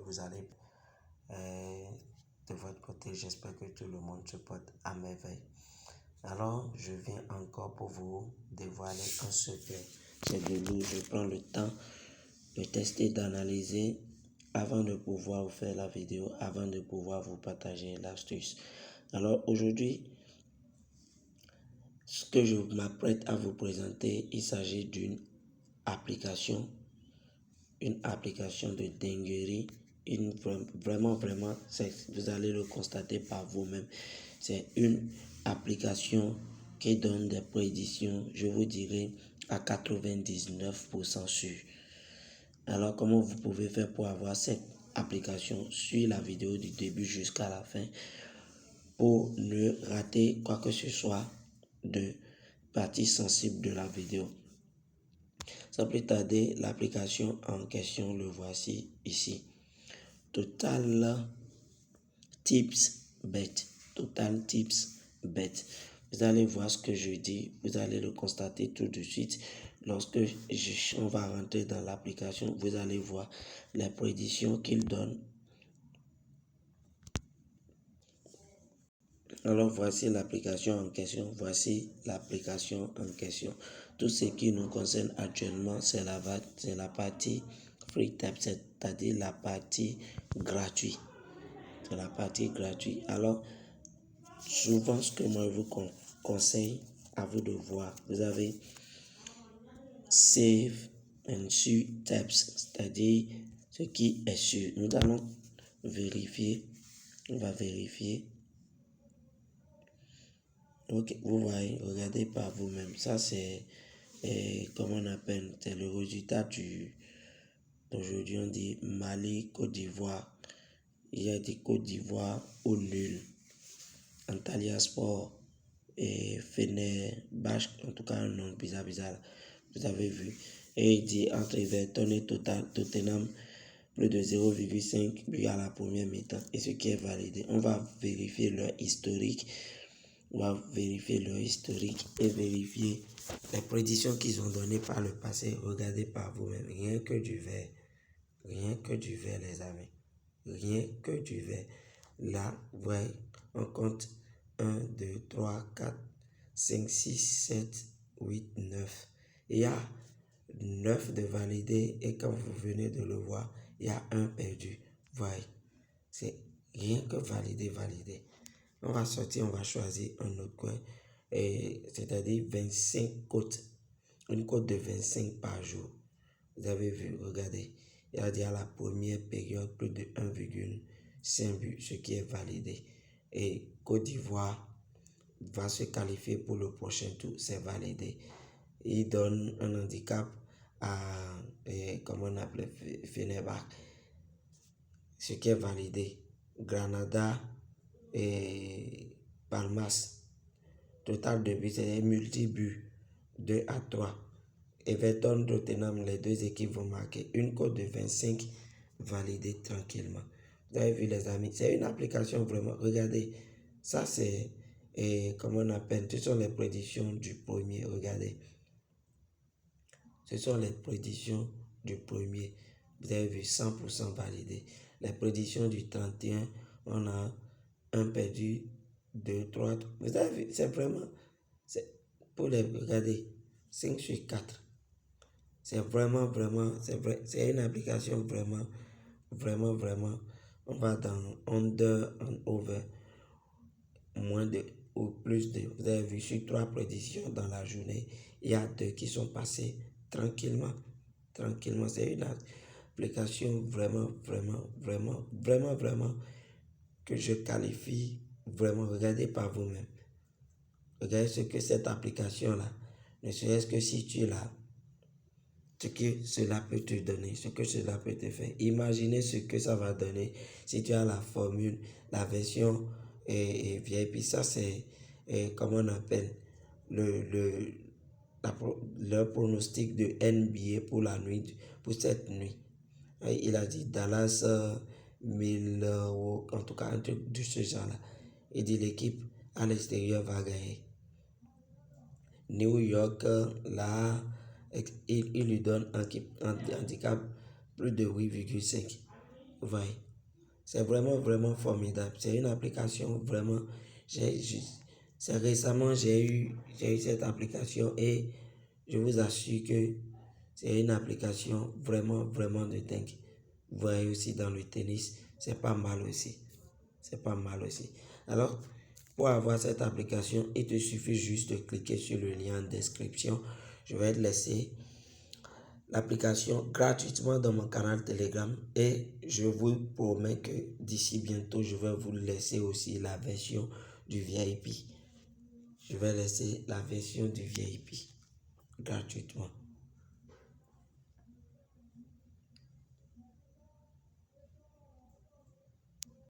vous allez de votre côté. J'espère que tout le monde se porte à merveille. Alors, je viens encore pour vous dévoiler un secret. C'est de l'eau. Je prends le temps de tester, d'analyser avant de pouvoir vous faire la vidéo, avant de pouvoir vous partager l'astuce. Alors, aujourd'hui, ce que je m'apprête à vous présenter, il s'agit d'une application de dinguerie, vraiment, vous allez le constater par vous-même. C'est une application qui donne des prédictions, je vous dirais, à 99% sûr. Alors, comment vous pouvez faire pour avoir cette application? Suivez la vidéo du début jusqu'à la fin pour ne rater quoi que ce soit de partie sensible de la vidéo. Sans plus tarder, l'application en question, le voici ici. Total Tips Bet. Total Tips Bet. Vous allez voir ce que je dis, vous allez le constater tout de suite. Lorsque on va rentrer dans l'application, vous allez voir les prédictions qu'il donne. Alors voici l'application en question. Tout ce qui nous concerne actuellement, c'est la partie free tab, c'est-à-dire la partie gratuite. C'est la partie gratuite. Alors, souvent, ce que moi je vous conseille à vous de voir, vous avez Save and Sure Tabs, c'est-à-dire ce qui est sûr. Nous allons vérifier. On va vérifier. Ok, vous voyez, regardez par vous-même. Ça, c'est, comment on appelle, c'est le résultat d'aujourd'hui, on dit Mali, Côte d'Ivoire. Il y a dit Côte d'Ivoire au nul. Antalya Sport et Fenerbahçe, en tout cas un nom bizarre. Vous avez vu. Et il dit entre Everton et Tottenham, plus de 0,5 buts à la première mi-temps. Et ce qui est validé. On va vérifier leur historique. Et vérifier les prédictions qu'ils ont données par le passé. Regardez par vous-même. Rien que du vert. Les amis. Rien que du vert. Là, ouais, on compte 1, 2, 3, 4, 5, 6, 7, 8, 9. Il y a 9 de validés et quand vous venez de le voir, il y a un perdu. Voyez, c'est rien que validé. On va sortir, on va choisir un autre coin, c'est-à-dire 25 côtes. Une côte de 25 par jour. Vous avez vu, regardez. Il a dit à la première période plus de 1,5 but, ce qui est validé. Et Côte d'Ivoire va se qualifier pour le prochain tour, c'est validé. Il donne un handicap à, comment on appelle, Fenerbahçe, ce qui est validé. Granada et Palmas, total de buts, c'est multi-buts, 2 à 3. Everton, Tottenham, les deux équipes vont marquer une cote de 25 validée tranquillement. Vous avez vu les amis, c'est une application vraiment, regardez, ça c'est, comment on appelle, ce sont les prédictions du premier, regardez. Ce sont les prédictions du premier, vous avez vu 100% validé. Les prédictions du 31, on a un perdu, 2, 3, vous avez vu, c'est vraiment, c'est pour les, regardez, 5 sur 4. C'est vraiment, c'est vrai, c'est une application vraiment. On va dans under and over, moins de ou plus de. Vous avez vu sur 3 prédictions dans la journée, il y a 2 qui sont passées tranquillement. C'est une application vraiment que je qualifie vraiment. Regardez par vous-même. Regardez ce que cette application-là, ne serait-ce que si tu l'as, ce que cela peut te donner, ce que cela peut te faire. Imaginez ce que ça va donner si tu as la formule, la version VIP. Ça, c'est, comment on appelle, le pronostic de NBA pour la nuit, pour cette nuit. Il a dit Dallas 1000 euros, en tout cas un truc de ce genre-là. Il dit l'équipe à l'extérieur va gagner. New York, là, il lui donne un handicap plus de 8,5. Vous voyez, c'est vraiment formidable. C'est une application vraiment. C'est récemment j'ai eu cette application et je vous assure que c'est une application vraiment de dingue. Vous voyez aussi dans le tennis, c'est pas mal aussi. C'est pas mal aussi. Alors, pour avoir cette application, il te suffit juste de cliquer sur le lien en description. Je vais te laisser l'application gratuitement dans mon canal Telegram et je vous promets que d'ici bientôt, je vais vous laisser aussi la version du VIP. Je vais laisser la version du VIP gratuitement.